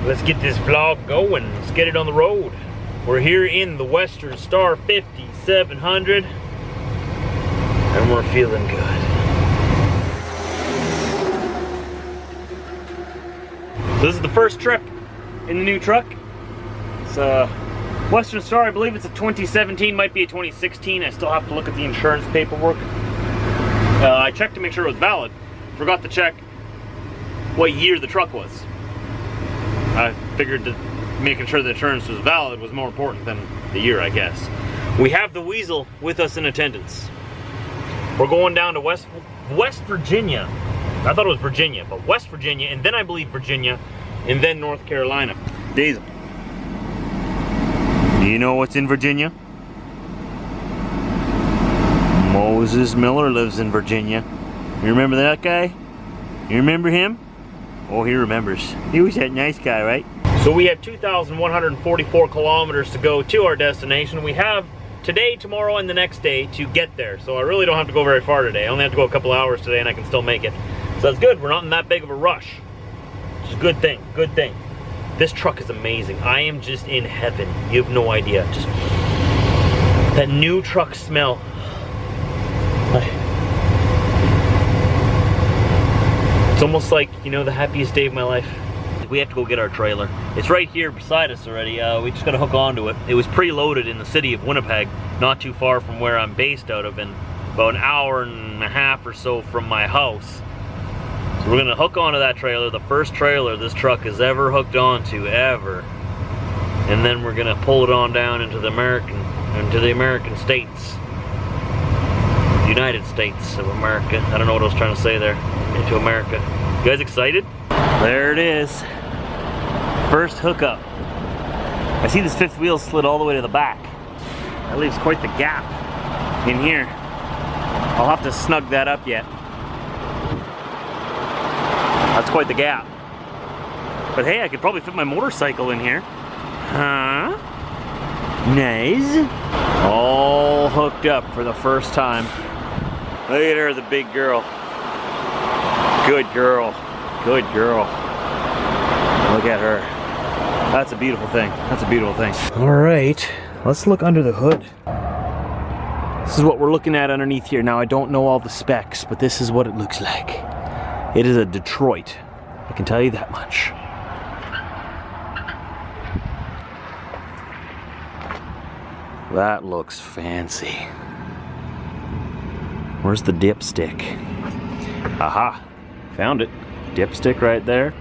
Let's get this vlog going. Let's get it on the road. We're here in the Western Star 5700 and we're feeling good. So this is the first trip in the new truck. It's a Western Star, I believe it's a 2017, might be a 2016. I still have to look at the insurance paperwork. I checked to make sure it was valid. Forgot to check what year the truck was. I figured that making sure the insurance was valid was more important than the year, I guess. We have the Weasel with us in attendance. We're going down to West Virginia. I thought it was Virginia, but West Virginia, and then I believe Virginia, and then North Carolina. Diesel, do you know what's in Virginia? Moses Miller lives in Virginia. You remember that guy? You remember him? Oh, he remembers. He was that nice guy, right? So we have 2,144 kilometers to go to our destination. We have today, tomorrow, and the next day to get there. So I really don't have to go very far today. I only have to go a couple hours today and I can still make it. So that's good. We're not in that big of a rush. It's a good thing, good thing. This truck is amazing. I am just in heaven. You have no idea. Just that new truck smell. It's almost like, you know, the happiest day of my life. We have to go get our trailer. It's right here beside us already. We just gotta hook onto it. It was preloaded in the city of Winnipeg, not too far from where I'm based out of, and about an hour and a half or so from my house. So we're gonna hook onto that trailer, the first trailer this truck has ever hooked onto, ever. And then we're gonna pull it on down into the American states. United States of America. I don't know what I was trying to say there. Into America. You guys excited? There it is. First hookup. I see this fifth wheel slid all the way to the back. That leaves quite the gap in here. I'll have to snug that up yet. That's quite the gap. But hey, I could probably fit my motorcycle in here. Huh? Nice. All hooked up for the first time. Look at her, the big girl. Good girl. Good girl. Look at her. That's a beautiful thing. That's a beautiful thing. All right, let's look under the hood. This is what we're looking at underneath here. Now, I don't know all the specs, but this is what it looks like. It is a Detroit. I can tell you that much. That looks fancy. Where's the dipstick? Aha, found it. Dipstick right there.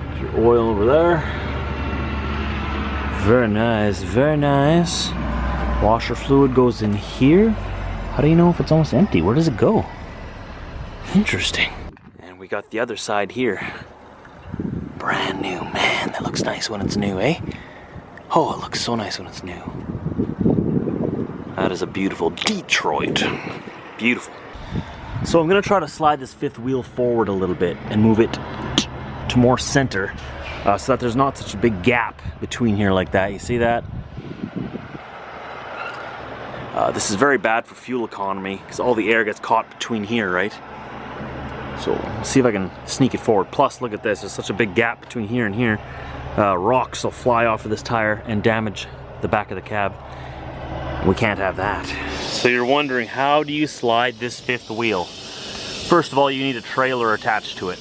There's your oil over there. Very nice, very nice. Washer fluid goes in here. How do you know if it's almost empty? Where does it go? Interesting. And we got the other side here. Brand new, man. That looks nice when it's new, eh? Oh, it looks so nice when it's new. That is a beautiful Detroit. Beautiful. So I'm gonna try to slide this fifth wheel forward a little bit and move it to more center so that there's not such a big gap between here like that. You see that? This is very bad for fuel economy because all the air gets caught between here, right? So let's see if I can sneak it forward. Plus, look at this. There's such a big gap between here and here. Rocks will fly off of this tire and damage the back of the cab. We can't have that. So you're wondering, how do you slide this fifth wheel? First of all, you need a trailer attached to it.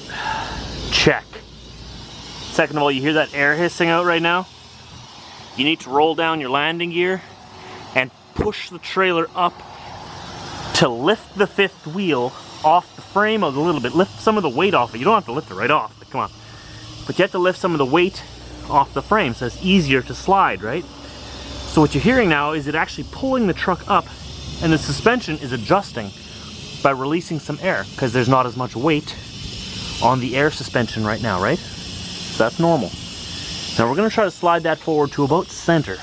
Check. Second of all, you hear that air hissing out right now? You need to roll down your landing gear and push the trailer up to lift the fifth wheel off the frame a little bit. Lift some of the weight off it. You don't have to lift it right off, but come on. But you have to lift some of the weight off the frame so it's easier to slide, right? So what you're hearing now is it actually pulling the truck up, and the suspension is adjusting by releasing some air because there's not as much weight on the air suspension right now, right? So that's normal. Now we're gonna try to slide that forward to about center.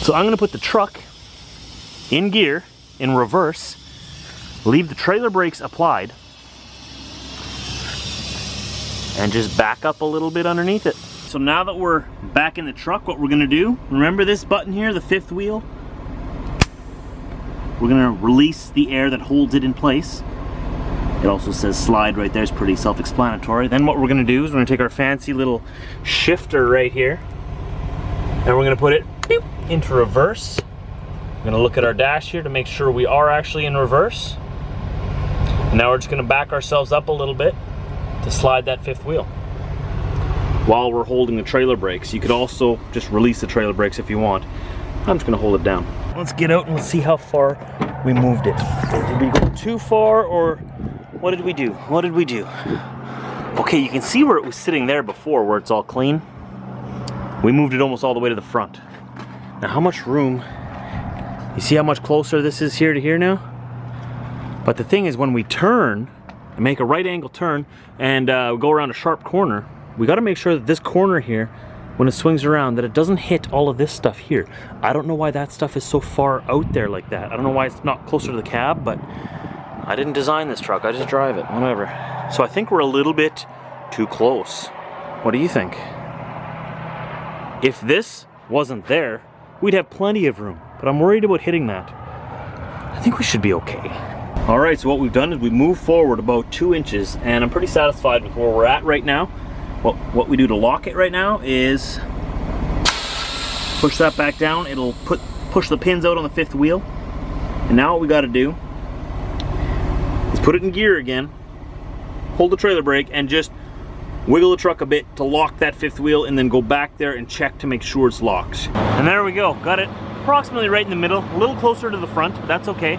So I'm gonna put the truck in gear, in reverse, leave the trailer brakes applied, and just back up a little bit underneath it. So now that we're back in the truck, what we're gonna do, remember this button here, the fifth wheel? We're gonna release the air that holds it in place. It also says slide right there. It's pretty self-explanatory. Then what we're gonna do is we're gonna take our fancy little shifter right here, and we're gonna put it into reverse. I'm gonna look at our dash here to make sure we are actually in reverse. And now we're just gonna back ourselves up a little bit to slide that fifth wheel while we're holding the trailer brakes. You could also just release the trailer brakes if you want. I'm just gonna hold it down. Let's get out and let's see how far we moved it. Did we go too far, or what did we do? What did we do? Okay, you can see where it was sitting there before, where it's all clean. We moved it almost all the way to the front. Now how much room, you see how much closer this is here to here now? But the thing is, when we turn and make a right angle turn and go around a sharp corner, we gotta make sure that this corner here, when it swings around, that it doesn't hit all of this stuff here. I don't know why that stuff is so far out there like that. I don't know why it's not closer to the cab, but I didn't design this truck, I just drive it, whatever. So I think we're a little bit too close. What do you think? If this wasn't there, we'd have plenty of room, but I'm worried about hitting that. I think we should be okay. All right, so what we've done is we moved forward about 2 inches, and I'm pretty satisfied with where we're at right now. What we do to lock it right now is push that back down. It'll push the pins out on the fifth wheel. And now what we gotta do is put it in gear again, hold the trailer brake, and just wiggle the truck a bit to lock that fifth wheel, and then go back there and check to make sure it's locked. And there we go, got it approximately right in the middle, a little closer to the front, but that's okay.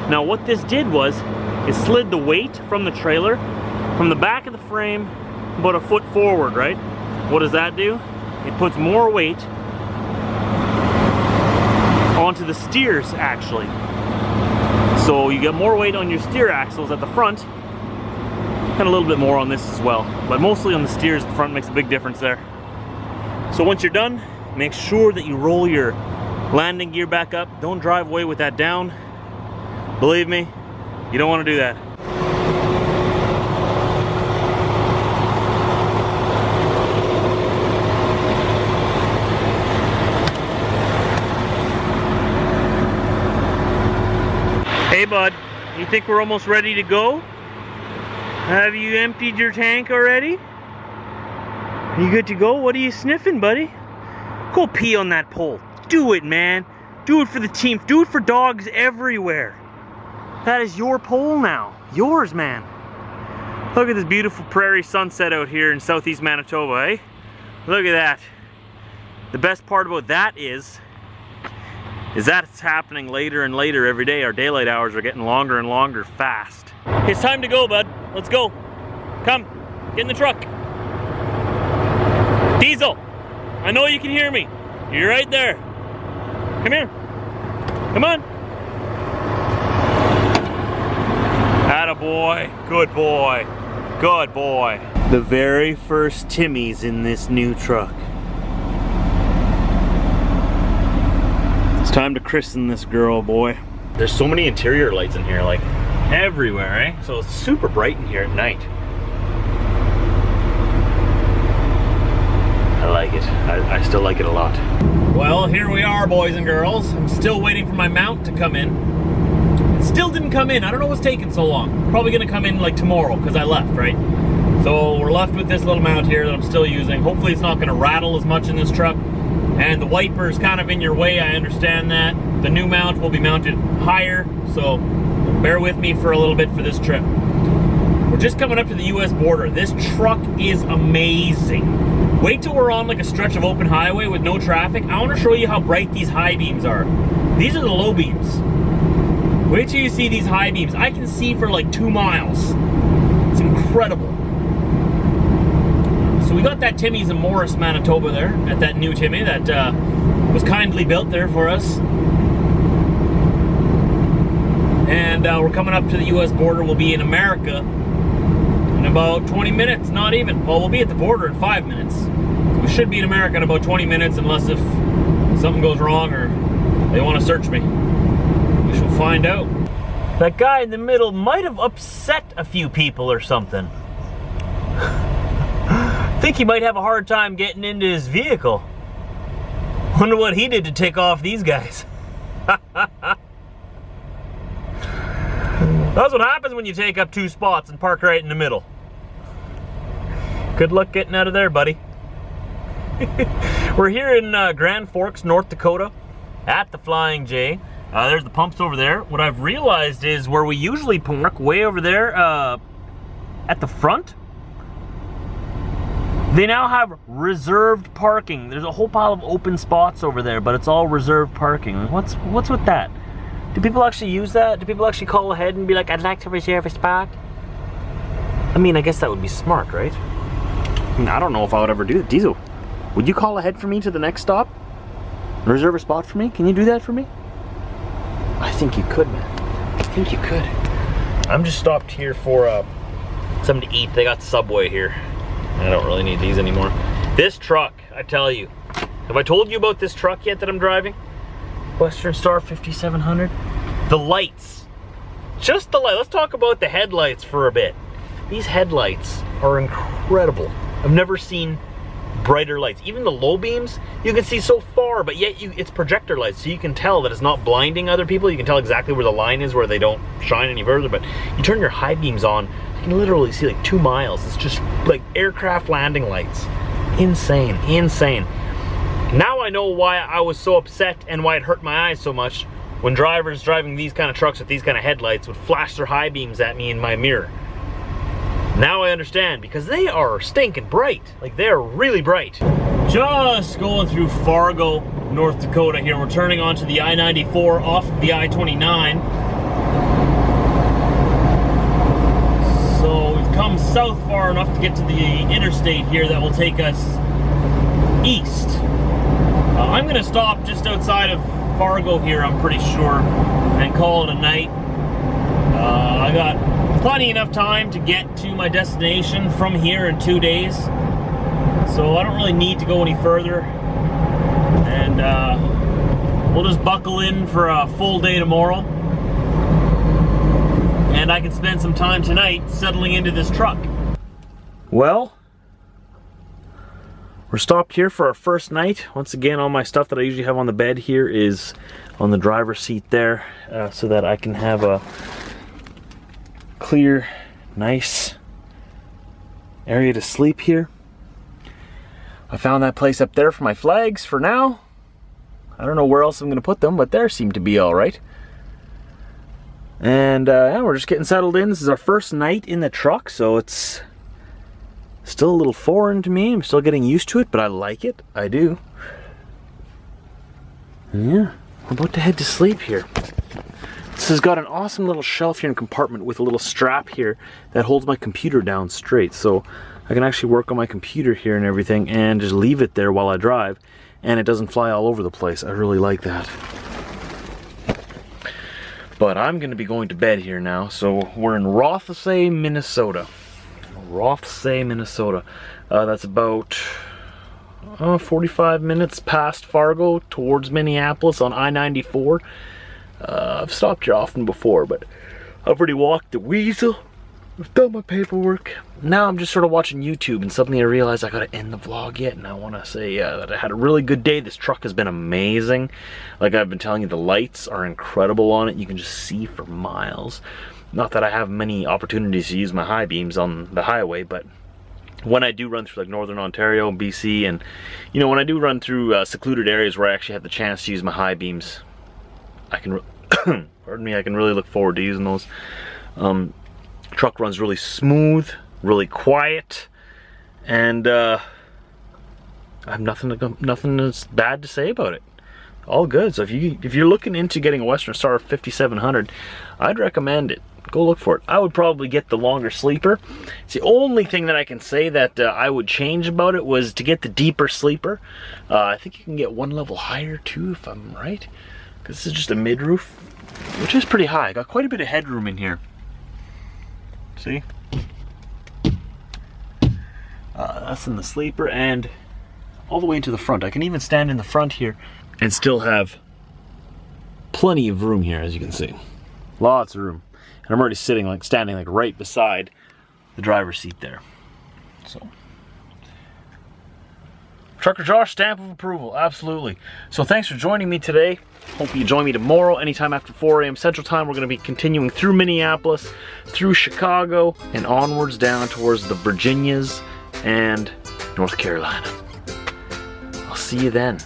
Now what this did was, it slid the weight from the trailer, from the back of the frame, about a foot forward, right? What does that do? It puts more weight onto the steers, actually. So you get more weight on your steer axles at the front, and a little bit more on this as well. But mostly on the steers at the front makes a big difference there. So once you're done, make sure that you roll your landing gear back up. Don't drive away with that down. Believe me, you don't want to do that. Hey bud, you think we're almost ready to go? Have you emptied your tank already? Are you good to go? What are you sniffing, buddy? Go pee on that pole. Do it, man. Do it for the team. Do it for dogs everywhere. That is your pole now. Yours, man. Look at this beautiful prairie sunset out here in southeast Manitoba, eh? Look at that. The best part about that is that it's happening later and later every day. Our daylight hours are getting longer and longer fast. It's time to go, bud. Let's go. Come, get in the truck. Diesel, I know you can hear me. You're right there. Come here. Come on. Attaboy. Good boy. Good boy. The very first Timmy's in this new truck. It's time to christen this girl, boy. There's so many interior lights in here, like everywhere, eh? So it's super bright in here at night. I like it. I still like it a lot. Well, here we are, boys and girls. I'm still waiting for my mount to come in. It still didn't come in. I don't know what's taking so long. Probably gonna come in like tomorrow, because I left, right? So we're left with this little mount here that I'm still using. Hopefully it's not gonna rattle as much in this truck. And the wiper's kind of in your way, I understand that. The new mount will be mounted higher, so bear with me for a little bit for this trip. We're just coming up to the US border. This truck is amazing. Wait till we're on like a stretch of open highway with no traffic. I want to show you how bright these high beams are. These are the low beams. Wait till you see these high beams. I can see for like 2 miles. It's incredible. So we got that Timmy's in Morris, Manitoba there, at that new Timmy that was kindly built there for us. And we're coming up to the US border. We'll be in America in about 20 minutes, not even. Well, we'll be at the border in 5 minutes. We should be in America in about 20 minutes, unless if something goes wrong or they want to search me. We shall find out. That guy in the middle might have upset a few people or something. I think he might have a hard time getting into his vehicle. Wonder what he did to tick off these guys. That's what happens when you take up 2 spots and park right in the middle. Good luck getting out of there, buddy. We're here in Grand Forks, North Dakota, at the Flying J. There's the pumps over there. What I've realized is where we usually park, way over there at the front, they now have reserved parking. There's a whole pile of open spots over there, but it's all reserved parking. What's with that? Do people actually use that? Do people actually call ahead and be like, I'd like to reserve a spot? I mean, I guess that would be smart, right? I mean, I don't know if I would ever do it. Diesel, would you call ahead for me to the next stop? Reserve a spot for me? Can you do that for me? I think you could, man. I think you could. I'm just stopped here for something to eat. They got Subway here. I don't really need these anymore. This truck, I tell you. Have I told you about this truck yet that I'm driving? Western Star 5700. The lights. Just the light. Let's talk about the headlights for a bit. These headlights are incredible. I've never seen brighter lights. Even the low beams, you can see so far, but yet it's projector lights, so you can tell that it's not blinding other people. You can tell exactly where the line is, where they don't shine any further. But you turn your high beams on, you can literally see like 2 miles. It's just like aircraft landing lights. Insane, insane. Now I know why I was so upset and why it hurt my eyes so much when drivers driving these kind of trucks with these kind of headlights would flash their high beams at me in my mirror. Now I understand, because they are stinking bright. Like, they are really bright. Just going through Fargo, North Dakota here. We're turning onto the I-94 off the I-29. So we've come south far enough to get to the interstate here that will take us east. I'm gonna stop just outside of Fargo here, I'm pretty sure, and call it a night. I got plenty enough time to get to my destination from here in 2 days, so I don't really need to go any further. And we'll just buckle in for a full day tomorrow, and I can spend some time tonight settling into this truck. Well, we're stopped here for our first night. Once again, all my stuff that I usually have on the bed here is on the driver's seat there, so that I can have a clear, nice area to sleep here. I found that place up there for my flags for now. I don't know where else I'm going to put them, but there seem to be all right. And yeah, we're just getting settled in. This is our first night in the truck, so it's still a little foreign to me. I'm still getting used to it, but I like it. I do. Yeah, I'm about to head to sleep here. This has got an awesome little shelf here and compartment with a little strap here that holds my computer down straight. So I can actually work on my computer here and everything and just leave it there while I drive, and it doesn't fly all over the place. I really like that. But I'm going to be going to bed here now. So we're in Rothsay, Minnesota. Rothsay, Minnesota. That's about 45 minutes past Fargo towards Minneapolis on I-94. I've stopped here often before, but I've already walked the Weasel. I've done my paperwork. Now I'm just sort of watching YouTube, and suddenly I realized I gotta end the vlog yet, and I want to say that I had a really good day. This truck has been amazing. Like I've been telling you, the lights are incredible on it. You can just see for miles. Not that I have many opportunities to use my high beams on the highway, but when I do run through like Northern Ontario, BC, and you know, when I do run through secluded areas where I actually have the chance to use my high beams, I can, pardon me, I can really look forward to using those. Truck runs really smooth, really quiet, and I have nothing that's bad to say about it. All good. So if you're looking into getting a Western Star 5700, I'd recommend it. Go look for it. I would probably get the longer sleeper. It's the only thing that I can say that I would change about it was to get the deeper sleeper. I think you can get one level higher too, if I'm right. Because this is just a mid-roof, which is pretty high. Got quite a bit of headroom in here. See? That's in the sleeper and all the way into the front. I can even stand in the front here and still have plenty of room here, as you can see. Lots of room. And I'm already standing like right beside the driver's seat there. So Trucker Josh, stamp of approval, absolutely. So thanks for joining me today. Hope you join me tomorrow, anytime after 4 a.m. Central Time. We're going to be continuing through Minneapolis, through Chicago, and onwards down towards the Virginias and North Carolina. I'll see you then.